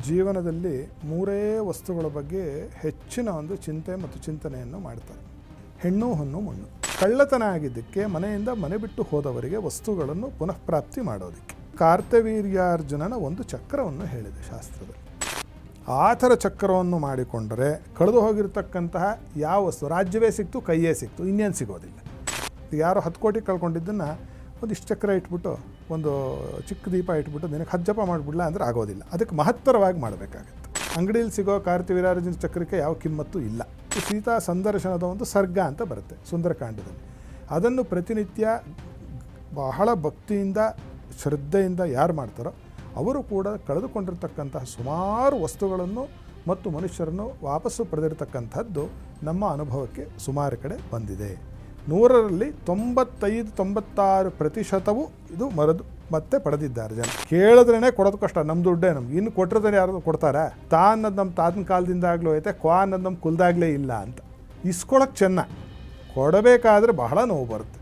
ಜೀವನದಲ್ಲಿ ಮೂರೇ ವಸ್ತುಗಳ ಬಗ್ಗೆ ಹೆಚ್ಚಿನ ಒಂದು ಚಿಂತೆ ಮತ್ತು ಚಿಂತನೆಯನ್ನು ಮಾಡ್ತಾರೆ. ಹೆಣ್ಣು ಹೊನ್ನು ಮಣ್ಣು. ಕಳ್ಳತನ ಆಗಿದ್ದಕ್ಕೆ ಮನೆಯಿಂದ ಮನೆ ಬಿಟ್ಟು ಹೋದವರಿಗೆ ವಸ್ತುಗಳನ್ನು ಪುನಃ ಪ್ರಾಪ್ತಿ ಮಾಡೋದಕ್ಕೆ ಕಾರ್ತವೀರ್ಯಾರ್ಜುನನ ಒಂದು ಚಕ್ರವನ್ನು ಹೇಳಿದೆ ಶಾಸ್ತ್ರದಲ್ಲಿ. ಆ ಥರ ಚಕ್ರವನ್ನು ಮಾಡಿಕೊಂಡರೆ ಕಳೆದು ಹೋಗಿರ್ತಕ್ಕಂತಹ ಯಾವ ವಸ್ತು, ರಾಜ್ಯವೇ ಸಿಕ್ತು, ಕೈಯೇ ಸಿಕ್ತು, ಇನ್ನೇನು ಸಿಗೋದಿಲ್ಲ. ಯಾರೋ 10 ಕೋಟಿ ಕಳ್ಕೊಂಡಿದ್ದನ್ನು ಒಂದಿಷ್ಟು ಚಕ್ರ ಇಟ್ಬಿಟ್ಟು, ಒಂದು ಚಿಕ್ಕ ದೀಪ ಇಟ್ಬಿಟ್ಟು ದಿನಕ್ಕೆ 10 ಜಪ ಮಾಡಿಬಿಡ್ಲ ಅಂದರೆ ಆಗೋದಿಲ್ಲ. ಅದಕ್ಕೆ ಮಹತ್ತರವಾಗಿ ಮಾಡಬೇಕಾಗತ್ತೆ. ಅಂಗಡಿಯಲ್ಲಿ ಸಿಗೋ ಕಾರ್ತವೀರ್ಯಾರ್ಜುನ ಚಕ್ರಕ್ಕೆ ಯಾವ ಕಿಮ್ಮತ್ತು ಇಲ್ಲ. ಸೀತಾ ಸಂದರ್ಶನದ ಒಂದು ಸರ್ಗ ಅಂತ ಬರುತ್ತೆ ಸುಂದರಕಾಂಡದಲ್ಲಿ. ಅದನ್ನು ಪ್ರತಿನಿತ್ಯ ಬಹಳ ಭಕ್ತಿಯಿಂದ ಶ್ರದ್ಧೆಯಿಂದ ಯಾರು ಮಾಡ್ತಾರೋ ಅವರು ಕೂಡ ಕಳೆದುಕೊಂಡಿರ್ತಕ್ಕಂತಹ ಸುಮಾರು ವಸ್ತುಗಳನ್ನು ಮತ್ತು ಮನುಷ್ಯರನ್ನು ವಾಪಸ್ಸು ಪಡೆದಿರ್ತಕ್ಕಂಥದ್ದು ನಮ್ಮ ಅನುಭವಕ್ಕೆ ಸುಮಾರು ಕಡೆ ಬಂದಿದೆ. 100ರಲ್ಲಿ 95-96% ಇದು ಮತ್ತೆ ಪಡೆದಿದ್ದಾರೆ ಜನ. ಕೇಳಿದ್ರೇ ಕೊಡೋದು ಕಷ್ಟ. ನಮ್ಮ ದುಡ್ಡೇ ನಮ್ಗೆ, ಇನ್ನು ಕೊಟ್ಟಿರ್ತಾರೆ ಯಾರು ಕೊಡ್ತಾರೆ? ತಾ ಅನ್ನೋದು ನಮ್ಮ ತಾತನ ಕಾಲದಿಂದಾಗಲೂ ಐತೆ, ಕ್ವಾ ಅನ್ನೋದು ನಮ್ಮ ಕುಲದಾಗಲೇ ಇಲ್ಲ ಅಂತ. ಇಸ್ಕೊಳಕ್ಕೆ ಚೆನ್ನ, ಕೊಡಬೇಕಾದ್ರೆ ಬಹಳ ನೋವು ಬರುತ್ತೆ.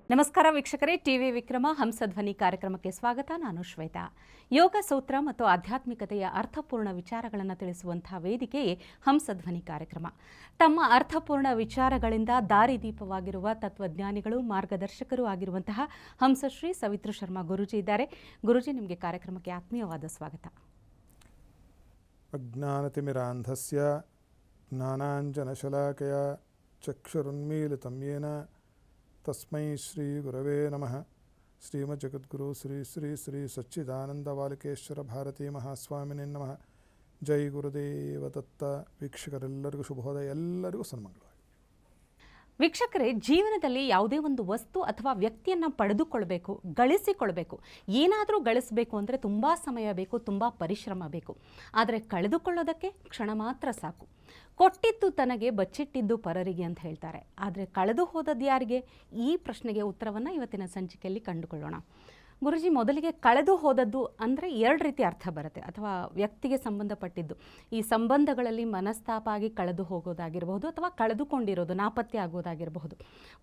ನಮಸ್ಕಾರ ವೀಕ್ಷಕರೇ, ಟಿವಿ ವಿಕ್ರಮ ಹಂಸಧ್ವನಿ ಕಾರ್ಯಕ್ರಮಕ್ಕೆ ಸ್ವಾಗತ. ನಾನು ಶ್ವೇತಾ. ಯೋಗ ಸೂತ್ರ ಮತ್ತು ಆಧ್ಯಾತ್ಮಿಕತೆಯ ಅರ್ಥಪೂರ್ಣ ವಿಚಾರಗಳನ್ನು ತಿಳಿಸುವಂತಹ ವೇದಿಕೆಯೇ ಹಂಸಧ್ವನಿ ಕಾರ್ಯಕ್ರಮ. ತಮ್ಮ ಅರ್ಥಪೂರ್ಣ ವಿಚಾರಗಳಿಂದ ದಾರಿದೀಪವಾಗಿರುವ ತತ್ವಜ್ಞಾನಿಗಳು, ಮಾರ್ಗದರ್ಶಕರು ಆಗಿರುವಂತಹ ಹಂಸಶ್ರೀ ಸವಿತೃ ಶರ್ಮಾ ಗುರೂಜಿ ಇದ್ದಾರೆ. ಗುರೂಜಿ, ನಿಮಗೆ ಕಾರ್ಯಕ್ರಮಕ್ಕೆ ಆತ್ಮೀಯವಾದ ಸ್ವಾಗತ. ಅಜ್ಞಾನತಿಮಿರಾಂಧಸ್ಯ ಜ್ಞಾನಾಂಜನಶಲಾಕಯ ಚಕ್ಷುರುನ್ಮೀಲಿತಂ ಯೇನ ತಸ್ಮೈ ಶ್ರೀ ಗುರವೇ ನಮಃ. ಶ್ರೀಮಜ್ಜಗದ್ಗುರು ಶ್ರೀ ಶ್ರೀ ಶ್ರೀ ಸಚ್ಚಿದಾನಂದ ಬಾಲಕೇಶ್ವರ ಭಾರತೀ ಮಹಾಸ್ವಾಮಿನೇ ನಮಃ. ಜೈ ಗುರುದೇವ ದತ್ತ. ವೀಕ್ಷಕರೆಲ್ಲರಿಗೂ ಶುಭೋದಯ, ಎಲ್ಲರಿಗೂ ಸನ್ಮಂಗಳವಾಗಲಿ. ವೀಕ್ಷಕರೇ, ಜೀವನದಲ್ಲಿ ಯಾವುದೇ ಒಂದು ವಸ್ತು ಅಥವಾ ವ್ಯಕ್ತಿಯನ್ನು ಪಡೆದುಕೊಳ್ಬೇಕು, ಗಳಿಸಿಕೊಳ್ಬೇಕು, ಏನಾದರೂ ಗಳಿಸಬೇಕು ಅಂದರೆ ತುಂಬ ಸಮಯ ಬೇಕು, ತುಂಬ ಪರಿಶ್ರಮ ಬೇಕು. ಆದರೆ ಕಳೆದುಕೊಳ್ಳೋದಕ್ಕೆ ಕ್ಷಣ ಮಾತ್ರ ಸಾಕು. ಕೊಟ್ಟಿದ್ದು ತನಗೆ, ಬಚ್ಚಿಟ್ಟಿದ್ದು ಪರರಿಗೆ ಅಂತ ಹೇಳ್ತಾರೆ. ಆದರೆ ಕಳೆದು ಹೋದದ್ದು ಯಾರಿಗೆ? ಈ ಪ್ರಶ್ನೆಗೆ ಉತ್ತರವನ್ನು ಇವತ್ತಿನ ಸಂಚಿಕೆಯಲ್ಲಿ ಕಂಡುಕೊಳ್ಳೋಣ. ಗುರುಜಿ, ಮೊದಲಿಗೆ ಕಳೆದು ಹೋದದ್ದು ಅಂದರೆ 2 ರೀತಿ ಅರ್ಥ ಬರುತ್ತೆ, ಅಥವಾ ವ್ಯಕ್ತಿಗೆ ಸಂಬಂಧಪಟ್ಟಿದ್ದು. ಈ ಸಂಬಂಧಗಳಲ್ಲಿ ಮನಸ್ತಾಪ ಆಗಿ ಕಳೆದು ಹೋಗೋದಾಗಿರಬಹುದು, ಅಥವಾ ಕಳೆದುಕೊಂಡಿರೋದು, ನಾಪತ್ತೆ ಆಗೋದಾಗಿರಬಹುದು.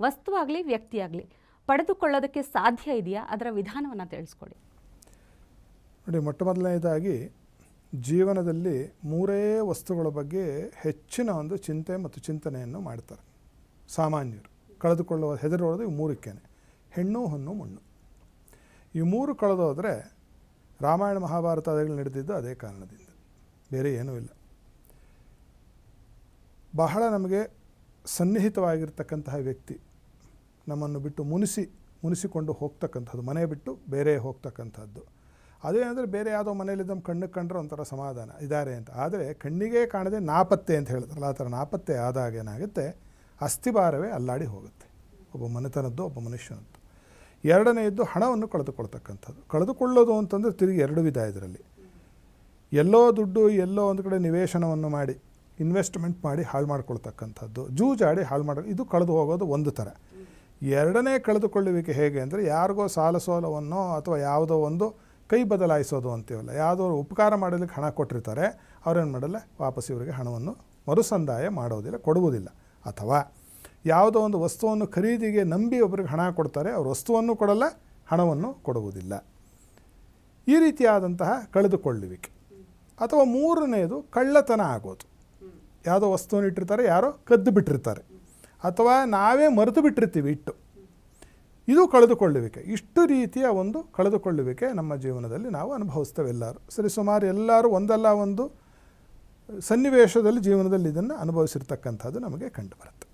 ವಸ್ತು ಆಗಲಿ, ವ್ಯಕ್ತಿ ಆಗಲಿ, ಪಡೆದುಕೊಳ್ಳೋದಕ್ಕೆ ಸಾಧ್ಯ ಇದೆಯಾ? ಅದರ ವಿಧಾನವನ್ನು ತಿಳಿಸ್ಕೊಡಿ. ನೋಡಿ, ಮೊಟ್ಟ ಮೊದಲನೇದಾಗಿ ಜೀವನದಲ್ಲಿ ಮೂರೇ ವಸ್ತುಗಳ ಬಗ್ಗೆ ಹೆಚ್ಚಿನ ಒಂದು ಚಿಂತೆ ಮತ್ತು ಚಿಂತನೆಯನ್ನು ಮಾಡ್ತಾರೆ ಸಾಮಾನ್ಯರು. ಕಳೆದುಕೊಳ್ಳುವ ಹೆದರೋದು ಇವು ಮೂರಕ್ಕೇನೆ: ಹೆಣ್ಣು ಹೊನ್ನು ಮಣ್ಣು. ಈ ಮೂರು ಕಳೆದೋದ್ರೆ ರಾಮಾಯಣ ಮಹಾಭಾರತಗಳು ನಡೆದಿದ್ದು ಅದೇ ಕಾರಣದಿಂದ, ಬೇರೆ ಏನೂ ಇಲ್ಲ. ಬಹಳ ನಮಗೆ ಸನ್ನಿಹಿತವಾಗಿರ್ತಕ್ಕಂತಹ ವ್ಯಕ್ತಿ ನಮ್ಮನ್ನು ಬಿಟ್ಟು ಮುನಿಸಿಕೊಂಡು ಹೋಗ್ತಕ್ಕಂಥದ್ದು, ಮನೆ ಬಿಟ್ಟು ಬೇರೆ ಹೋಗ್ತಕ್ಕಂಥದ್ದು. ಅದೇನೆಂದರೆ ಬೇರೆ ಯಾವುದೋ ಮನೇಲಿ ನಮ್ಮ ಕಣ್ಣಿಗೆ ಕಂಡ್ರೆ ಒಂಥರ ಸಮಾಧಾನ ಇದ್ದಾರೆ ಅಂತ. ಆದರೆ ಕಣ್ಣಿಗೆ ಕಾಣದೆ ನಾಪತ್ತೆ ಅಂತ ಹೇಳ್ತಾರಲ್ಲ, ಆ ಥರ ನಾಪತ್ತೆ ಆದಾಗ ಏನಾಗುತ್ತೆ, ಅಸ್ಥಿಭಾರವೇ ಅಲ್ಲಾಡಿ ಹೋಗುತ್ತೆ ಒಬ್ಬ ಮನೆತನದ್ದು, ಒಬ್ಬ ಮನುಷ್ಯನದ್ದು. ಎರಡನೆಯದ್ದು ಹಣವನ್ನು ಕಳೆದುಕೊಳ್ತಕ್ಕಂಥದ್ದು. ಕಳೆದುಕೊಳ್ಳೋದು ಅಂತಂದರೆ ತಿರುಗಿ 2 ವಿಧ ಇದರಲ್ಲಿ. ಎಲ್ಲೋ ದುಡ್ಡು ಎಲ್ಲೋ ಒಂದು ಕಡೆ ನಿವೇಶನವನ್ನು ಮಾಡಿ, ಇನ್ವೆಸ್ಟ್ಮೆಂಟ್ ಮಾಡಿ ಹಾಳು ಮಾಡ್ಕೊಳ್ತಕ್ಕಂಥದ್ದು, ಜೂಜಾಡಿ ಹಾಳು ಮಾಡೋ, ಇದು ಕಳೆದು ಹೋಗೋದು ಒಂದು ಥರ. ಎರಡನೇ ಕಳೆದುಕೊಳ್ಳುವಿಕೆ ಹೇಗೆ ಅಂದರೆ, ಯಾರಿಗೋ ಸಾಲ ಸೋಲವನ್ನು ಅಥವಾ ಯಾವುದೋ ಒಂದು ಕೈ ಬದಲಾಯಿಸೋದು ಅಂತೀವಲ್ಲ, ಯಾವುದೋ ಉಪಕಾರ ಮಾಡೋದಕ್ಕೆ ಹಣ ಕೊಟ್ಟಿರ್ತಾರೆ, ಅವ್ರೇನು ಮಾಡಲ್ಲ, ವಾಪಸ್ ಇವರಿಗೆ ಹಣವನ್ನು ಮರುಸಂದಾಯ ಮಾಡೋದಿಲ್ಲ, ಕೊಡುವುದಿಲ್ಲ. ಅಥವಾ ಯಾವುದೋ ಒಂದು ವಸ್ತುವನ್ನು ಖರೀದಿಗೆ ನಂಬಿ ಒಬ್ಬರಿಗೆ ಹಣ ಕೊಡ್ತಾರೆ, ಅವ್ರ ವಸ್ತುವನ್ನು ಕೊಡಲ್ಲ, ಹಣವನ್ನು ಕೊಡುವುದಿಲ್ಲ. ಈ ರೀತಿಯಾದಂತಹ ಕಳೆದುಕೊಳ್ಳುವಿಕೆ. ಅಥವಾ ಮೂರನೆಯದು ಕಳ್ಳತನ ಆಗೋದು. ಯಾವುದೋ ವಸ್ತುವನ್ನು ಇಟ್ಟಿರ್ತಾರೆ, ಯಾರೋ ಕದ್ದು ಬಿಟ್ಟಿರ್ತಾರೆ, ಅಥವಾ ನಾವೇ ಮರೆತು ಬಿಟ್ಟಿರ್ತೀವಿ ಇಟ್ಟು. ಇದು ಕಳೆದುಕೊಳ್ಳುವಿಕೆ. ಇಷ್ಟು ರೀತಿಯ ಒಂದು ಕಳೆದುಕೊಳ್ಳುವಿಕೆ ನಮ್ಮ ಜೀವನದಲ್ಲಿ ನಾವು ಅನುಭವಿಸ್ತೇವೆ ಎಲ್ಲರೂ. ಸುಮಾರು ಎಲ್ಲರೂ ಒಂದಲ್ಲ ಒಂದು ಸನ್ನಿವೇಶದಲ್ಲಿ ಜೀವನದಲ್ಲಿ ಇದನ್ನು ಅನುಭವಿಸಿರ್ತಕ್ಕಂಥದ್ದು ನಮಗೆ ಕಂಡು ಬರುತ್ತೆ.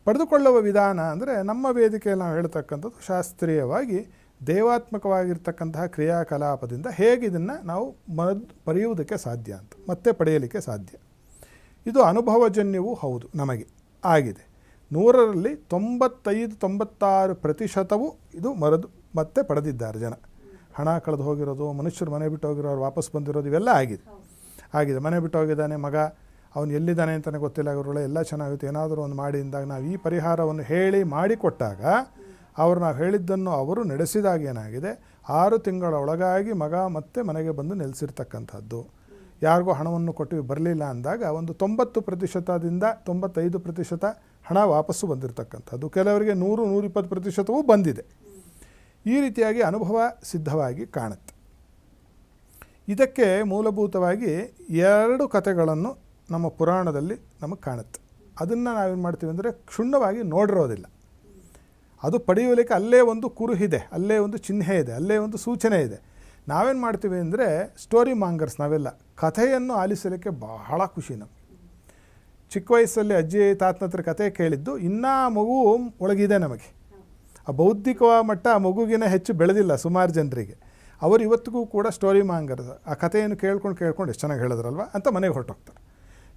ಪಡೆದುಕೊಳ್ಳುವ ವಿಧಾನ ಅಂದರೆ ನಮ್ಮ ವೇದಿಕೆಯಲ್ಲಿ ನಾವು ಹೇಳ್ತಕ್ಕಂಥದ್ದು ಶಾಸ್ತ್ರೀಯವಾಗಿ ದೇವಾತ್ಮಕವಾಗಿರ್ತಕ್ಕಂತಹ ಕ್ರಿಯಾಕಲಾಪದಿಂದ ಹೇಗೆ ಇದನ್ನು ನಾವು ಪಡೆಯುವುದಕ್ಕೆ ಸಾಧ್ಯ ಅಂತ, ಮತ್ತೆ ಪಡೆಯಲಿಕ್ಕೆ ಸಾಧ್ಯ. ಇದು ಅನುಭವಜನ್ಯವೂ ಹೌದು, ನಮಗೆ ಆಗಿದೆ. 100ರಲ್ಲಿ 95-96% ಇದು ಮತ್ತೆ ಪಡೆದಿದ್ದಾರೆ ಜನ. ಹಣ ಕಳೆದು ಹೋಗಿರೋದು, ಮನುಷ್ಯರು ಮನೆ ಬಿಟ್ಟು ಹೋಗಿರೋರು ವಾಪಸ್ ಬಂದಿರೋದು, ಇವೆಲ್ಲ ಆಗಿದೆ. ಮನೆ ಬಿಟ್ಟು ಹೋಗಿದ್ದಾನೆ ಮಗ, ಅವನು ಎಲ್ಲಿದ್ದಾನೆ ಅಂತಲೇ ಗೊತ್ತಿಲ್ಲ, ಅವರುಗಳ ಎಲ್ಲ ಚೆನ್ನಾಗಿತ್ತು, ಏನಾದರೂ ಒಂದು ಮಾಡಿ ಅಂದಾಗ ನಾವು ಈ ಪರಿಹಾರವನ್ನು ಹೇಳಿ ಮಾಡಿಕೊಟ್ಟಾಗ, ಅವರು ನಾವು ಹೇಳಿದ್ದನ್ನು ಅವರು ನಡೆಸಿದಾಗ ಏನಾಗಿದೆ, 6 ತಿಂಗಳ ಒಳಗಾಗಿ ಮಗ ಮತ್ತೆ ಮನೆಗೆ ಬಂದು ನೆಲೆಸಿರ್ತಕ್ಕಂಥದ್ದು. ಯಾರಿಗೂ ಹಣವನ್ನು ಕೊಟ್ಟು ಬರಲಿಲ್ಲ ಅಂದಾಗ ಒಂದು 90%ದಿಂದ 95% ಹಣ ವಾಪಸ್ಸು ಬಂದಿರತಕ್ಕಂಥದ್ದು, ಕೆಲವರಿಗೆ 100-120% ಬಂದಿದೆ. ಈ ರೀತಿಯಾಗಿ ಅನುಭವ ಸಿದ್ಧವಾಗಿ ಕಾಣುತ್ತೆ. ಇದಕ್ಕೆ ಮೂಲಭೂತವಾಗಿ 2 ಕಥೆಗಳನ್ನು ನಮ್ಮ ಪುರಾಣದಲ್ಲಿ ನಮಗೆ ಕಾಣುತ್ತೆ. ಅದನ್ನು ನಾವೇನು ಮಾಡ್ತೀವಿ ಅಂದರೆ ಕ್ಷುಣ್ಣವಾಗಿ ನೋಡಿರೋದಿಲ್ಲ. ಅದು ಪಡೆಯುವಲಿಕ್ಕೆ ಅಲ್ಲೇ ಒಂದು ಕುರುಹಿದೆ, ಅಲ್ಲೇ ಒಂದು ಚಿಹ್ನೆ ಇದೆ, ಅಲ್ಲೇ ಒಂದು ಸೂಚನೆ ಇದೆ. ನಾವೇನು ಮಾಡ್ತೀವಿ ಅಂದರೆ ಸ್ಟೋರಿ ಮಾಂಗರ್ಸ್ ನಾವೆಲ್ಲ ಕಥೆಯನ್ನು ಆಲಿಸಲಿಕ್ಕೆ ಬಹಳ ಖುಷಿ ನಮಗೆ. ಚಿಕ್ಕ ವಯಸ್ಸಲ್ಲಿ ಅಜ್ಜಿ ತಾತನ ಹತ್ರ ಕಥೆ ಕೇಳಿದ್ದು ಇನ್ನೂ ಮಗು ಒಳಗಿದೆ ನಮಗೆ. ಆ ಬೌದ್ಧಿಕ ಮಟ್ಟ ಆ ಮಗುಗಿನ ಹೆಚ್ಚು ಬೆಳೆದಿಲ್ಲ ಸುಮಾರು ಜನರಿಗೆ. ಅವರು ಇವತ್ತಿಗೂ ಕೂಡ ಸ್ಟೋರಿ ಮಾಂಗರ್ಸ್. ಆ ಕಥೆಯನ್ನು ಕೇಳ್ಕೊಂಡು ಎಷ್ಟು ಚೆನ್ನಾಗಿ ಹೇಳಿದ್ರಲ್ವ ಅಂತ ಮನೆಗೆ ಹೊರಟೋಗ್ತಾರೆ.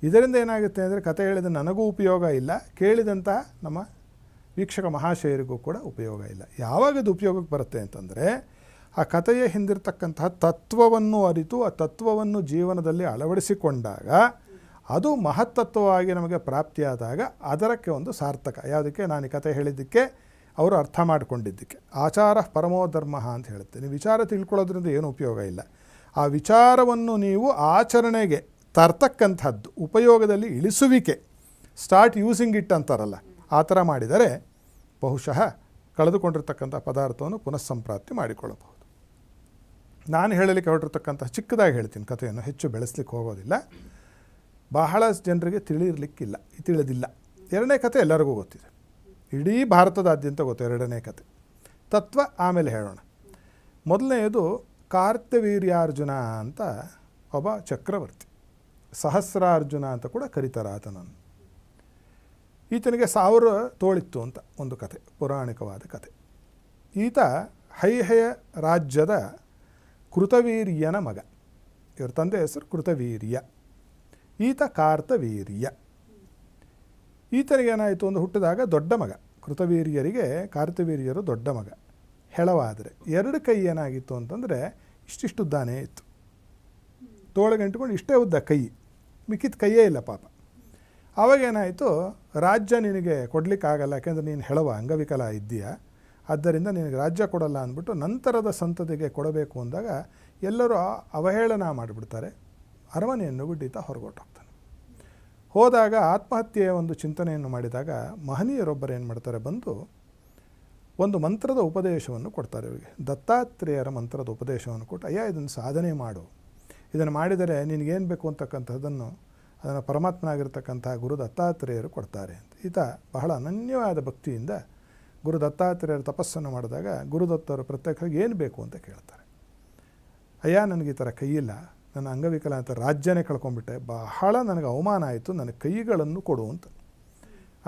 ಇದರಿಂದ ಏನಾಗುತ್ತೆ ಅಂದರೆ ಕಥೆ ಹೇಳಿದ ನನಗೂ ಉಪಯೋಗ ಇಲ್ಲ, ಕೇಳಿದಂಥ ನಮ್ಮ ವೀಕ್ಷಕ ಮಹಾಶಯರಿಗೂ ಕೂಡ ಉಪಯೋಗ ಇಲ್ಲ. ಯಾವಾಗ ಅದು ಉಪಯೋಗಕ್ಕೆ ಬರುತ್ತೆ ಅಂತಂದರೆ ಆ ಕಥೆಯ ಹಿಂದಿರ್ತಕ್ಕಂತಹ ತತ್ವವನ್ನು ಅರಿತು ಆ ತತ್ವವನ್ನು ಜೀವನದಲ್ಲಿ ಅಳವಡಿಸಿಕೊಂಡಾಗ ಅದು ಮಹತ್ತತ್ವವಾಗಿ ನಮಗೆ ಪ್ರಾಪ್ತಿಯಾದಾಗ ಅದಕ್ಕೆ ಒಂದು ಸಾರ್ಥಕ. ಯಾವುದಕ್ಕೆ? ನಾನು ಈ ಕಥೆ ಹೇಳಿದ್ದಕ್ಕೆ, ಅವರು ಅರ್ಥ ಮಾಡಿಕೊಂಡಿದ್ದಕ್ಕೆ. ಆಚಾರ ಪರಮೋ ಧರ್ಮ ಅಂತ ಹೇಳುತ್ತೆ. ನೀವು ವಿಚಾರ ತಿಳ್ಕೊಳ್ಳೋದ್ರಿಂದ ಏನು ಉಪಯೋಗ ಇಲ್ಲ. ಆ ವಿಚಾರವನ್ನು ನೀವು ಆಚರಣೆಗೆ ತರ್ತಕ್ಕಂಥದ್ದು, ಉಪಯೋಗದಲ್ಲಿ ಇಳಿಸುವಿಕೆ, ಸ್ಟಾರ್ಟ್ ಯೂಸಿಂಗ್ ಇಟ್ ಅಂತಾರಲ್ಲ, ಆ ಥರ ಮಾಡಿದರೆ ಬಹುಶಃ ಕಳೆದುಕೊಂಡಿರ್ತಕ್ಕಂಥ ಪದಾರ್ಥವನ್ನು ಪುನಃ ಸಂಪ್ರಾಪ್ತಿ ಮಾಡಿಕೊಳ್ಳಬಹುದು. ನಾನು ಹೇಳಲಿಕ್ಕೆ ಹೊರಟಿರ್ತಕ್ಕಂಥ ಚಿಕ್ಕದಾಗಿ ಹೇಳ್ತೀನಿ ಕಥೆಯನ್ನು, ಹೆಚ್ಚು ಬೆಳೆಸಲಿಕ್ಕೆ ಹೋಗೋದಿಲ್ಲ. ಬಹಳ ಜನರಿಗೆ ತಿಳಿದಿಲ್ಲ. 2ನೇ ಕಥೆ ಎಲ್ಲರಿಗೂ ಗೊತ್ತಿದೆ, ಇಡೀ ಭಾರತದಾದ್ಯಂತ ಗೊತ್ತು. 2ನೇ ಕಥೆ ತತ್ವ ಆಮೇಲೆ ಹೇಳೋಣ. ಮೊದಲನೆಯದು ಕಾರ್ತ್ಯವೀರ್ಯಾರ್ಜುನ ಅಂತ ಒಬ್ಬ ಚಕ್ರವರ್ತಿ, ಸಹಸ್ರಾರ್ಜುನ ಅಂತ ಕೂಡ ಕರೀತಾರೆ ಆತನನ್ನು. ಈತನಿಗೆ 1000 ತೋಳಿತ್ತು ಅಂತ ಒಂದು ಕಥೆ, ಪೌರಾಣಿಕವಾದ ಕಥೆ. ಈತ ಹೈಹಯ ರಾಜ್ಯದ ಕೃತವೀರ್ಯನ ಮಗ. ಇವ್ರ ತಂದೆ ಹೆಸರು ಕೃತವೀರ್ಯ, ಈತ ಕಾರ್ತವೀರ್ಯ. ಈತನಿಗೇನಾಯಿತು, ಒಂದು ಹುಟ್ಟಿದಾಗ ದೊಡ್ಡ ಮಗ. ಕೃತವೀರ್ಯರಿಗೆ ಕಾರ್ತವೀರ್ಯರು ದೊಡ್ಡ ಮಗ, ಹೆಳವಾದರೆ 2 ಕೈ ಏನಾಗಿತ್ತು ಅಂತಂದರೆ ಇಷ್ಟಿಷ್ಟುದ್ದಾನೇ ಇತ್ತು. ತೋಳಿಗಂಟ್ಕೊಂಡು ಇಷ್ಟೇ ಉದ್ದ ಕೈ, ಮಿಕ್ಕಿದ ಕೈಯೇ ಇಲ್ಲ ಪಾಪ. ಆವಾಗೇನಾಯಿತು, ರಾಜ್ಯ ನಿನಗೆ ಕೊಡಲಿಕ್ಕಾಗಲ್ಲ, ಯಾಕೆಂದರೆ ನೀನು ಹೆಳವ, ಅಂಗವಿಕಲ ಇದ್ದೀಯ, ಆದ್ದರಿಂದ ನಿನಗೆ ರಾಜ್ಯ ಕೊಡಲ್ಲ ಅಂದ್ಬಿಟ್ಟು ನಂತರದ ಸಂತತಿಗೆ ಕೊಡಬೇಕು ಅಂದಾಗ ಎಲ್ಲರೂ ಅವಹೇಳನ ಮಾಡಿಬಿಡ್ತಾರೆ. ಅರಮನೆಯನ್ನು ಬಿಟ್ಟು ಹೊರಗೊಟ್ಟೋಗ್ತಾನೆ. ಹೋದಾಗ ಆತ್ಮಹತ್ಯೆಯ ಒಂದು ಚಿಂತನೆಯನ್ನು ಮಾಡಿದಾಗ ಮಹನೀಯರೊಬ್ಬರು ಏನು ಮಾಡ್ತಾರೆ, ಬಂದು ಒಂದು ಮಂತ್ರದ ಉಪದೇಶವನ್ನು ಕೊಡ್ತಾರೆ ಇವರಿಗೆ. ದತ್ತಾತ್ರೇಯರ ಮಂತ್ರದ ಉಪದೇಶವನ್ನು ಕೊಟ್ಟು, ಅಯ್ಯ ಇದನ್ನು ಸಾಧನೆ ಮಾಡು, ಇದನ್ನು ಮಾಡಿದರೆ ನಿನಗೇನು ಬೇಕು ಅಂತಕ್ಕಂಥದ್ದನ್ನು ಅದನ್ನು ಪರಮಾತ್ಮನಾಗಿರ್ತಕ್ಕಂಥ ಗುರು ದತ್ತಾತ್ರೇಯರು ಕೊಡ್ತಾರೆ ಅಂತ. ಈತ ಬಹಳ ಅನನ್ಯವಾದ ಭಕ್ತಿಯಿಂದ ಗುರು ದತ್ತಾತ್ರೇಯರು ತಪಸ್ಸನ್ನು ಮಾಡಿದಾಗ ಗುರುದತ್ತರು ಪ್ರತ್ಯೇಕವಾಗಿ ಏನು ಬೇಕು ಅಂತ ಕೇಳ್ತಾರೆ. ಅಯ್ಯ ನನಗೆ ಈ ಥರ ಕೈಯಿಲ್ಲ, ನನ್ನ ಅಂಗವಿಕಲ ಅಂತ ರಾಜ್ಯನೇ ಕಳ್ಕೊಂಡ್ಬಿಟ್ಟೆ, ಬಹಳ ನನಗೆ ಅವಮಾನ ಆಯಿತು, ನನಗೆ ಕೈಗಳನ್ನು ಕೊಡು ಅಂತ.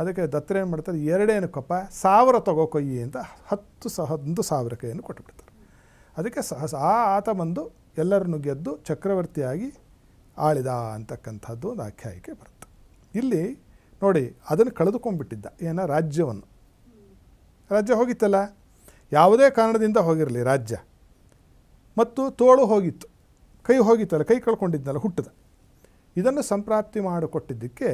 ಅದಕ್ಕೆ ದತ್ತರು ಏನು ಮಾಡ್ತಾರೆ, 2 ಏನಕ್ಕಪ್ಪ 1000 ತಗೋ ಕೊಯ್ಯಿ ಅಂತ 1,000 ಕೈಯನ್ನು ಕೊಟ್ಟುಬಿಡ್ತಾರೆ. ಅದಕ್ಕೆ ಆತ ಬಂದು ಎಲ್ಲರನ್ನು ಗೆದ್ದು ಚಕ್ರವರ್ತಿಯಾಗಿ ಆಳಿದ ಅಂತಕ್ಕಂಥದ್ದು ಒಂದು ಆಖ್ಯಾಯಿಕೆ ಬರುತ್ತೆ. ಇಲ್ಲಿ ನೋಡಿ, ಅದನ್ನು ಕಳೆದುಕೊಂಡ್ಬಿಟ್ಟಿದ್ದ, ರಾಜ್ಯವನ್ನು. ರಾಜ್ಯ ಹೋಗಿತ್ತಲ್ಲ, ಯಾವುದೇ ಕಾರಣದಿಂದ ಹೋಗಿರಲಿ ರಾಜ್ಯ, ಮತ್ತು ತೋಳು ಹೋಗಿತ್ತು, ಕೈ ಹೋಗಿತ್ತಲ್ಲ, ಕೈ ಕಳ್ಕೊಂಡಿದ್ದಲ್ಲ, ಹುಟ್ಟದ. ಇದನ್ನು ಸಂಪ್ರಾಪ್ತಿ ಮಾಡಿಕೊಟ್ಟಿದ್ದಕ್ಕೆ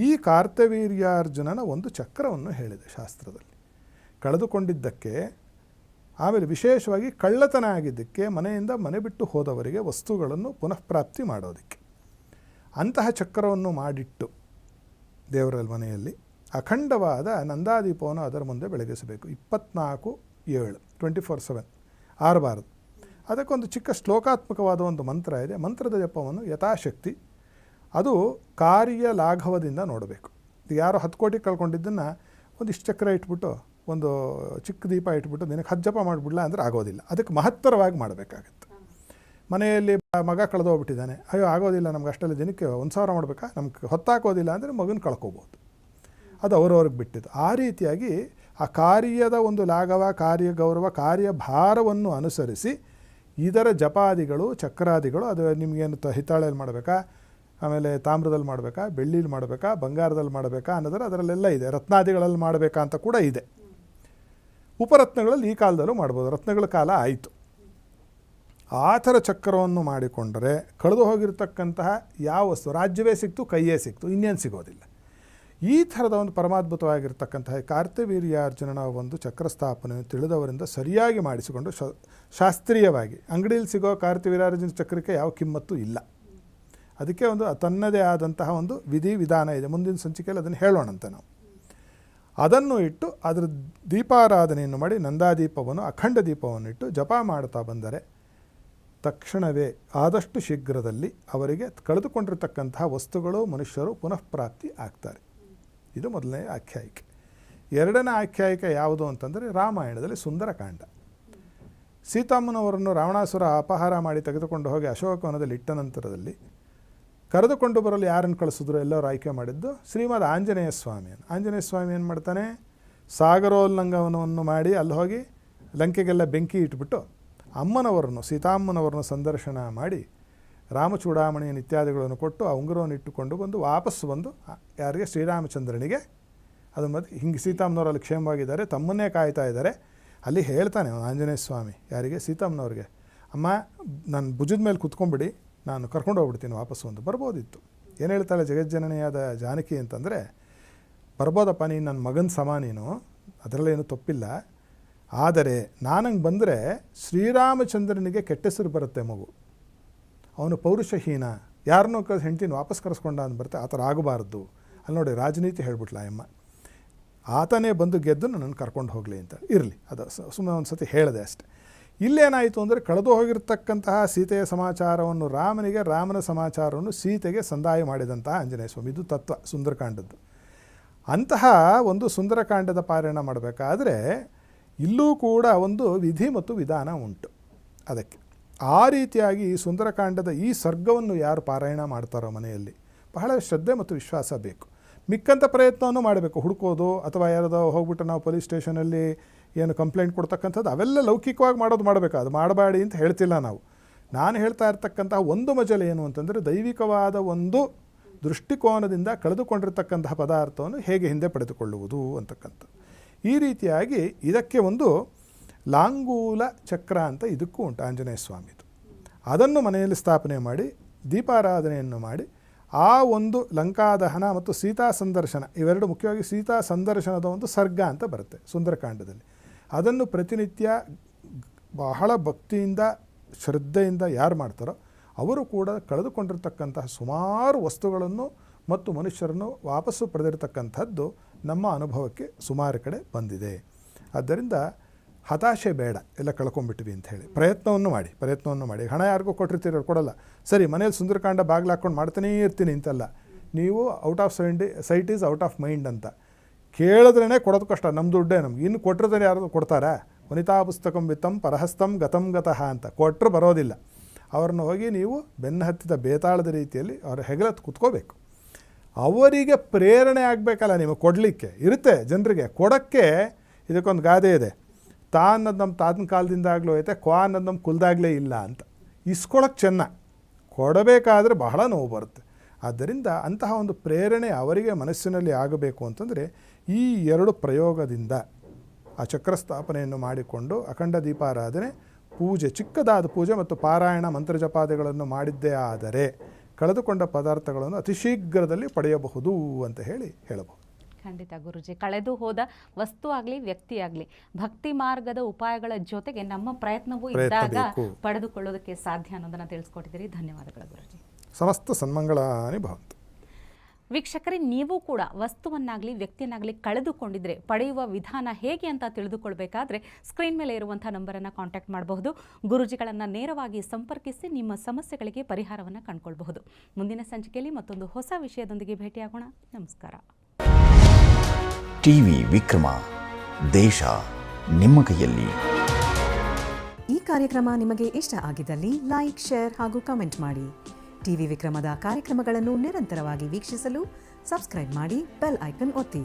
ಈ ಕಾರ್ತವೀರ್ಯಾರ್ಜುನನ ಒಂದು ಚಕ್ರವನ್ನು ಹೇಳಿದೆ ಶಾಸ್ತ್ರದಲ್ಲಿ. ಕಳೆದುಕೊಂಡಿದ್ದಕ್ಕೆ, ಆಮೇಲೆ ವಿಶೇಷವಾಗಿ ಕಳ್ಳತನ ಆಗಿದ್ದಕ್ಕೆ, ಮನೆಯಿಂದ ಮನೆ ಬಿಟ್ಟು ಹೋದವರಿಗೆ ವಸ್ತುಗಳನ್ನು ಪುನಃ ಪ್ರಾಪ್ತಿ ಮಾಡೋದಕ್ಕೆ ಅಂತಹ ಚಕ್ರವನ್ನು ಮಾಡಿಟ್ಟು ದೇವರ ಮನೆಯಲ್ಲಿ ಅಖಂಡವಾದ ನಂದಾದೀಪವನ್ನು ಅದರ ಮುಂದೆ ಬೆಳಗಿಸಬೇಕು. 24/7 24/7 ಆರಬಾರದು. ಅದಕ್ಕೊಂದು ಚಿಕ್ಕ ಶ್ಲೋಕಾತ್ಮಕವಾದ ಒಂದು ಮಂತ್ರ ಇದೆ. ಮಂತ್ರದ ಜಪವನ್ನು ಯಥಾಶಕ್ತಿ ಅದು ಕಾರ್ಯ ಲಾಘವದಿಂದ ನೋಡಬೇಕು. ಯಾರೋ 10 ಕೋಟಿ ಕಳ್ಕೊಂಡಿದ್ದನ್ನು ಒಂದಿಷ್ಟು ಚಕ್ರ ಇಟ್ಬಿಟ್ಟು, ಒಂದು ಚಿಕ್ಕ ದೀಪ ಇಟ್ಬಿಟ್ಟು ನಿನಗೆ 10 ಜಪ ಮಾಡಿಬಿಡ್ಲ ಅಂದರೆ ಆಗೋದಿಲ್ಲ. ಅದಕ್ಕೆ ಮಹತ್ತರವಾಗಿ ಮಾಡಬೇಕಾಗತ್ತೆ. ಮನೆಯಲ್ಲಿ ಮಗ ಕಳೆದೋಗ್ಬಿಟ್ಟಿದ್ದಾನೆ, ಅಯ್ಯೋ ಆಗೋದಿಲ್ಲ ನಮ್ಗೆ ಅಷ್ಟೆಲ್ಲ ದಿನಕ್ಕೆ 1,000 ಮಾಡಬೇಕಾ, ನಮ್ಗೆ ಹೊತ್ತಾಕೋದಿಲ್ಲ ಅಂದರೆ ಮಗನ ಕಳ್ಕೊಬೋದು. ಅದು ಅವ್ರವ್ರಿಗೆ ಬಿಟ್ಟಿದ್ದು. ಆ ರೀತಿಯಾಗಿ ಆ ಕಾರ್ಯದ ಒಂದು ಲಾಘವ, ಕಾರ್ಯ ಗೌರವ, ಕಾರ್ಯಭಾರವನ್ನು ಅನುಸರಿಸಿ ಇದರ ಜಪಾದಿಗಳು, ಚಕ್ರಾದಿಗಳು, ಅದು ನಿಮಗೇನು ಹಿತ್ತಾಳೆಯಲ್ಲಿ ಮಾಡಬೇಕಾ, ಆಮೇಲೆ ತಾಮ್ರದಲ್ಲಿ ಮಾಡಬೇಕಾ, ಬೆಳ್ಳಿಲಿ ಮಾಡಬೇಕಾ, ಬಂಗಾರದಲ್ಲಿ ಮಾಡಬೇಕಾ ಅನ್ನೋದರ ಅದರಲ್ಲೆಲ್ಲ ಇದೆ. ರತ್ನಾದಿಗಳಲ್ಲಿ ಮಾಡಬೇಕಾ ಅಂತ ಕೂಡ ಇದೆ. ಉಪರತ್ನಗಳಲ್ಲಿ ಈ ಕಾಲದಲ್ಲೂ ಮಾಡ್ಬೋದು, ರತ್ನಗಳ ಕಾಲ ಆಯಿತು. ಆ ಥರ ಚಕ್ರವನ್ನು ಮಾಡಿಕೊಂಡರೆ ಕಳೆದು ಹೋಗಿರ್ತಕ್ಕಂತಹ ಯಾವ ವಸ್ತು, ರಾಜ್ಯವೇ ಸಿಕ್ತು, ಕೈಯೇ ಸಿಕ್ತು, ಇನ್ನೇನು ಸಿಗೋದಿಲ್ಲ. ಈ ಥರದ ಒಂದು ಪರಮಾದ್ಭುತವಾಗಿರ್ತಕ್ಕಂತಹ ಕಾರ್ತವೀರ್ಯಾರ್ಜುನನ ಒಂದು ಚಕ್ರಸ್ಥಾಪನೆಯನ್ನು ತಿಳಿದವರಿಂದ ಸರಿಯಾಗಿ ಮಾಡಿಸಿಕೊಂಡು ಶಾಸ್ತ್ರೀಯವಾಗಿ, ಅಂಗಡಿಯಲ್ಲಿ ಸಿಗೋ ಕಾರ್ತವೀರ್ಯಾರ್ಜುನ ಚಕ್ರಕ್ಕೆ ಯಾವ ಕಿಮ್ಮತ್ತು ಇಲ್ಲ. ಅದಕ್ಕೆ ಒಂದು ತನ್ನದೇ ಆದಂತಹ ಒಂದು ವಿಧಿ ವಿಧಾನ ಇದೆ. ಮುಂದಿನ ಸಂಚಿಕೆಯಲ್ಲಿ ಅದನ್ನು ಹೇಳೋಣಂತೆ ನಾವು. ಅದನ್ನು ಇಟ್ಟು ಅದರ ದೀಪಾರಾಧನೆಯನ್ನು ಮಾಡಿ ನಂದಾದೀಪವನ್ನು ಅಖಂಡ ದೀಪವನ್ನು ಇಟ್ಟು ಜಪ ಮಾಡ್ತಾ ಬಂದರೆ ತಕ್ಷಣವೇ ಆದಷ್ಟು ಶೀಘ್ರದಲ್ಲಿ ಅವರಿಗೆ ಕಳೆದುಕೊಂಡಿರತಕ್ಕಂತಹ ವಸ್ತುಗಳು ಮನುಷ್ಯರು ಪುನಃ ಪ್ರಾಪ್ತಿ ಆಗ್ತಾರೆ. ಇದು ಮೊದಲನೇ ಆಖ್ಯಾಯಿಕೆ. ಎರಡನೇ ಆಖ್ಯಾಯಿಕೆ ಯಾವುದು ಅಂತಂದರೆ ರಾಮಾಯಣದಲ್ಲಿ ಸುಂದರಕಾಂಡ. ಸೀತಮ್ಮನವರನ್ನು ರಾವಣಾಸುರ ಅಪಹಾರ ಮಾಡಿ ತೆಗೆದುಕೊಂಡು ಹೋಗಿ ಅಶೋಕವನದಲ್ಲಿ ಇಟ್ಟ ನಂತರದಲ್ಲಿ ಕರೆದುಕೊಂಡು ಬರಲು ಯಾರನ್ನು ಕಳಿಸಿದ್ರು, ಎಲ್ಲರೂ ಆಯ್ಕೆ ಮಾಡಿದ್ದು ಶ್ರೀಮದ್ ಆಂಜನೇಯ ಸ್ವಾಮಿಯನ್ನು. ಆಂಜನೇಯ ಸ್ವಾಮಿ ಏನು ಮಾಡ್ತಾನೆ, ಸಾಗರೋಲ್ಲಂಘನವನ್ನು ಮಾಡಿ ಅಲ್ಲಿ ಹೋಗಿ ಲಂಕೆಗೆಲ್ಲ ಬೆಂಕಿ ಇಟ್ಬಿಟ್ಟು ಅಮ್ಮನವರನ್ನು ಸೀತಾಮ್ಮನವರನ್ನು ಸಂದರ್ಶನ ಮಾಡಿ ರಾಮಚೂಡಾಮಣಿಯನ್ನು ಇತ್ಯಾದಿಗಳನ್ನು ಕೊಟ್ಟು ಆ ಉಂಗುರವನ್ನು ಇಟ್ಟುಕೊಂಡು ಬಂದು ವಾಪಸ್ಸು ಬಂದು ಯಾರಿಗೆ ಶ್ರೀರಾಮಚಂದ್ರನಿಗೆ ಅದು ಮತ್ತು ಹಿಂಗೆ ಸೀತಾಮ್ಮನವರಲ್ಲಿ ಕ್ಷೇಮವಾಗಿದ್ದಾರೆ, ತಮ್ಮನ್ನೇ ಕಾಯ್ತಾ ಇದ್ದಾರೆ. ಅಲ್ಲಿ ಹೇಳ್ತಾನೆ ಆಂಜನೇಯ ಸ್ವಾಮಿ ಯಾರಿಗೆ, ಸೀತಮ್ಮನವ್ರಿಗೆ, ಅಮ್ಮ ನಾನು ಭುಜದ ಮೇಲೆ ಕುತ್ಕೊಂಡ್ಬಿಡಿ, ನಾನು ಕರ್ಕೊಂಡು ಹೋಗ್ಬಿಡ್ತೀನಿ ವಾಪಸ್ಸು ಅಂತ. ಬರ್ಬೋದಿತ್ತು. ಏನು ಹೇಳ್ತಾಳೆ ಜಗಜ್ಜನನಿಯಾದ ಜಾನಕಿ ಅಂತಂದರೆ, ಬರ್ಬೋದಪ್ಪ ನೀನು ನನ್ನ ಮಗನ ಸಮ, ನೀನು ಅದರಲ್ಲೇನು ತಪ್ಪಿಲ್ಲ, ಆದರೆ ನಾನಂಗೆ ಬಂದರೆ ಶ್ರೀರಾಮಚಂದ್ರನಿಗೆ ಕೆಟ್ಟ ಹೆಸರು ಬರುತ್ತೆ, ಮಗು ಅವನು ಪೌರುಷಹೀನ, ಯಾರನ್ನೋ ಹೆಂಡ್ತೀನಿ ವಾಪಸ್ ಕರೆಸ್ಕೊಂಡ ಅಂತ ಬರುತ್ತೆ, ಆ ಥರ ಆಗಬಾರ್ದು. ಅಲ್ಲಿ ನೋಡಿ ರಾಜನೀತಿ ಹೇಳ್ಬಿಟ್ಲ ಅಮ್ಮ, ಆತನೇ ಬಂದು ಗೆದ್ದು ನನ್ನನ್ನು ಕರ್ಕೊಂಡು ಹೋಗಲಿ ಅಂತ. ಇರಲಿ, ಅದು ಸುಮ್ಮನೆ ಒಂದು ಸತಿ ಹೇಳಿದೆ ಅಷ್ಟೆ. ಇಲ್ಲೇನಾಯಿತು ಅಂದರೆ ಕಳೆದು ಹೋಗಿರ್ತಕ್ಕಂತಹ ಸೀತೆಯ ಸಮಾಚಾರವನ್ನು ರಾಮನಿಗೆ, ರಾಮನ ಸಮಾಚಾರವನ್ನು ಸೀತೆಗೆ ಸಂದಾಯ ಮಾಡಿದಂತಹ ಆಂಜನೇಯ ಸ್ವಾಮಿ. ಇದು ತತ್ವ ಸುಂದರಕಾಂಡದ್ದು. ಅಂತಹ ಒಂದು ಸುಂದರಕಾಂಡದ ಪಾರಾಯಣ ಮಾಡಬೇಕಾದ್ರೆ ಇಲ್ಲೂ ಕೂಡ ಒಂದು ವಿಧಿ ಮತ್ತು ವಿಧಾನ ಉಂಟು ಅದಕ್ಕೆ. ಆ ರೀತಿಯಾಗಿ ಈ ಸುಂದರಕಾಂಡದ ಈ ಸರ್ಗವನ್ನು ಯಾರು ಪಾರಾಯಣ ಮಾಡ್ತಾರೋ ಮನೆಯಲ್ಲಿ ಬಹಳ ಶ್ರದ್ಧೆ ಮತ್ತು ವಿಶ್ವಾಸ ಬೇಕು. ಮಿಕ್ಕಂಥ ಪ್ರಯತ್ನವನ್ನು ಮಾಡಬೇಕು, ಹುಡುಕೋದು ಅಥವಾ ಯಾರದೋ ಹೋಗ್ಬಿಟ್ಟು ನಾವು ಪೊಲೀಸ್ ಸ್ಟೇಷನಲ್ಲಿ ಏನು ಕಂಪ್ಲೇಂಟ್ ಕೊಡ್ತಕ್ಕಂಥದ್ದು ಅವೆಲ್ಲ ಲೌಕಿಕವಾಗಿ ಮಾಡಬೇಕು. ಅದು ಮಾಡಬೇಡಿ ಅಂತ ಹೇಳ್ತಿಲ್ಲ ನಾವು. ನಾನು ಹೇಳ್ತಾ ಇರ್ತಕ್ಕಂತಹ ಒಂದು ಮಜಲು ಏನು ಅಂತಂದರೆ ದೈವಿಕವಾದ ಒಂದು ದೃಷ್ಟಿಕೋನದಿಂದ ಕಳೆದುಕೊಂಡಿರ್ತಕ್ಕಂತಹ ಪದಾರ್ಥವನ್ನು ಹೇಗೆ ಹಿಂದೆ ಪಡೆದುಕೊಳ್ಳುವುದು ಅಂತಕ್ಕಂಥದ್ದು. ಈ ರೀತಿಯಾಗಿ ಇದಕ್ಕೆ ಒಂದು ಲಾಂಗೂಲ ಚಕ್ರ ಅಂತ ಇದಕ್ಕೂ ಉಂಟು ಆಂಜನೇಯ ಸ್ವಾಮಿದು. ಅದನ್ನು ಮನೆಯಲ್ಲಿ ಸ್ಥಾಪನೆ ಮಾಡಿ ದೀಪಾರಾಧನೆಯನ್ನು ಮಾಡಿ ಆ ಒಂದು ಲಂಕಾದಹನ ಮತ್ತು ಸೀತಾ ಸಂದರ್ಶನ, ಇವೆರಡು ಮುಖ್ಯವಾಗಿ ಸೀತಾ ಸಂದರ್ಶನದ ಒಂದು ಸರ್ಗ ಅಂತ ಬರುತ್ತೆ ಸುಂದರಕಾಂಡದಲ್ಲಿ. ಅದನ್ನು ಪ್ರತಿನಿತ್ಯ ಬಹಳ ಭಕ್ತಿಯಿಂದ ಶ್ರದ್ಧೆಯಿಂದ ಯಾರು ಮಾಡ್ತಾರೋ ಅವರು ಕೂಡ ಕಳೆದುಕೊಂಡಿರ್ತಕ್ಕಂತಹ ಸುಮಾರು ವಸ್ತುಗಳನ್ನು ಮತ್ತು ಮನುಷ್ಯರನ್ನು ವಾಪಸ್ಸು ಪಡೆದಿರತಕ್ಕಂಥದ್ದು ನಮ್ಮ ಅನುಭವಕ್ಕೆ ಸುಮಾರು ಕಡೆ ಬಂದಿದೆ. ಆದ್ದರಿಂದ ಹತಾಶೆ ಬೇಡ, ಎಲ್ಲ ಕಳ್ಕೊಂಡ್ಬಿಟ್ವಿ ಅಂತ ಹೇಳಿ ಪ್ರಯತ್ನವನ್ನು ಮಾಡಿ. ಹಣ ಯಾರಿಗೂ ಕೊಟ್ಟಿರ್ತೀರ ಕೊಡಲ್ಲ, ಸರಿ ಮನೇಲಿ ಸುಂದರಕಾಂಡ ಬಾಗಿಲು ಹಾಕ್ಕೊಂಡು ಮಾಡ್ತಾನೇ ಇರ್ತೀನಿ ಅಂತಲ್ಲ. ನೀವು out off site is out of mind ಅಂತ ಕೇಳಿದ್ರೇ ಕೊಡೋದು ಕಷ್ಟ. ನಮ್ಮ ದುಡ್ಡೇ ನಮ್ಗೆ, ಇನ್ನು ಕೊಟ್ಟಿರೋದ್ರೆ ಯಾರು ಕೊಡ್ತಾರಾ? ವನಿತಾ ಪುಸ್ತಕಂ ವಿತ್ತಂ ಪರಹಸ್ತಂ ಗತಂ ಗತಃ ಅಂತ ಕೊಟ್ಟರು ಬರೋದಿಲ್ಲ. ಅವ್ರನ್ನ ಹೋಗಿ ನೀವು ಬೆನ್ನ ಹತ್ತಿದ ಬೇತಾಳದ ರೀತಿಯಲ್ಲಿ ಅವರ ಹೆಗಲತ್ತು ಕುತ್ಕೋಬೇಕು. ಅವರಿಗೆ ಪ್ರೇರಣೆ ಆಗಬೇಕಲ್ಲ ನಿಮಗೆ ಕೊಡಲಿಕ್ಕೆ. ಇರುತ್ತೆ ಜನರಿಗೆ ಕೊಡೋಕ್ಕೆ. ಇದಕ್ಕೊಂದು ಗಾದೆ ಇದೆ, ತಾ ಅನ್ನೋದು ನಮ್ಮ ತಾತನ ಕಾಲದಿಂದಾಗಲೂ ಐತೆ, ಕ್ವಾ ಅನ್ನೋದು ನಮ್ಮ ಕುಲದಾಗಲೇ ಇಲ್ಲ ಅಂತ. ಇಸ್ಕೊಳಕ್ಕೆ ಚೆನ್ನ, ಕೊಡಬೇಕಾದ್ರೆ ಬಹಳ ನೋವು ಬರುತ್ತೆ. ಆದ್ದರಿಂದ ಅಂತಹ ಒಂದು ಪ್ರೇರಣೆ ಅವರಿಗೆ ಮನಸ್ಸಿನಲ್ಲಿ ಆಗಬೇಕು ಅಂತಂದರೆ ಈ ಎರಡು ಪ್ರಯೋಗದಿಂದ ಆ ಚಕ್ರ ಸ್ಥಾಪನೆಯನ್ನು ಮಾಡಿಕೊಂಡು ಅಖಂಡ ದೀಪಾರಾಧನೆ, ಪೂಜೆ, ಚಿಕ್ಕದಾದ ಪೂಜೆ ಮತ್ತು ಪಾರಾಯಣ ಮಂತ್ರಜಪಾದಿಗಳನ್ನು ಮಾಡಿದ್ದೇ ಆದರೆ ಕಳೆದುಕೊಂಡ ಪದಾರ್ಥಗಳನ್ನು ಅತಿ ಶೀಘ್ರದಲ್ಲಿ ಪಡೆಯಬಹುದು ಅಂತ ಹೇಳಬಹುದು. ಖಂಡಿತ ಗುರುಜಿ, ಕಳೆದು ಹೋದ ವಸ್ತು ಆಗಲಿ ವ್ಯಕ್ತಿ ಆಗಲಿ ಭಕ್ತಿ ಮಾರ್ಗದ ಉಪಾಯಗಳ ಜೊತೆಗೆ ನಮ್ಮ ಪ್ರಯತ್ನವೂ ಇದ್ದಾಗ ಪಡೆದುಕೊಳ್ಳೋದಕ್ಕೆ ಸಾಧ್ಯ ಅನ್ನೋದನ್ನು ತಿಳಿಸ್ಕೊಟ್ಟಿದ್ದೀರಿ. ಧನ್ಯವಾದಗಳು ಗುರುಜಿ. ಸಮಸ್ತ ಸನ್ಮಂಗಳಾನಿ ಭವಂತು. ವೀಕ್ಷಕರೇ, ನೀವು ಕೂಡ ವಸ್ತುವನ್ನಾಗಲಿ ವ್ಯಕ್ತಿಯನ್ನಾಗಲಿ ಕಳೆದುಕೊಂಡಿದ್ರೆ ಪಡೆಯುವ ವಿಧಾನ ಹೇಗೆ ಅಂತ ತಿಳಿದುಕೊಳ್ಬೇಕಾದ್ರೆ ಸ್ಕ್ರೀನ್ ಮೇಲೆ ಇರುವಂಥ ನಂಬರನ್ನು ಕಾಂಟ್ಯಾಕ್ಟ್ ಮಾಡಬಹುದು. ಗುರುಜಿಗಳನ್ನು ನೇರವಾಗಿ ಸಂಪರ್ಕಿಸಿ ನಿಮ್ಮ ಸಮಸ್ಯೆಗಳಿಗೆ ಪರಿಹಾರವನ್ನು ಕಂಡುಕೊಳ್ಬಹುದು. ಮುಂದಿನ ಸಂಚಿಕೆಯಲ್ಲಿ ಮತ್ತೊಂದು ಹೊಸ ವಿಷಯದೊಂದಿಗೆ ಭೇಟಿಯಾಗೋಣ. ನಮಸ್ಕಾರ. ಟಿವಿ ವಿಕ್ರಮ, ದೇಶ ನಿಮ್ಮ ಕೈಯಲ್ಲಿ. ಈ ಕಾರ್ಯಕ್ರಮ ನಿಮಗೆ ಇಷ್ಟ ಆಗಿದ್ದಲ್ಲಿ ಲೈಕ್, ಶೇರ್ ಹಾಗೂ ಕಮೆಂಟ್ ಮಾಡಿ. ಟಿವಿ ವಿಕ್ರಮದ ಕಾರ್ಯಕ್ರಮಗಳನ್ನು ನಿರಂತರವಾಗಿ ವೀಕ್ಷಿಸಲು ಸಬ್ಸ್ಕ್ರೈಬ್ ಮಾಡಿ, ಬೆಲ್ ಐಕನ್ ಒತ್ತಿ.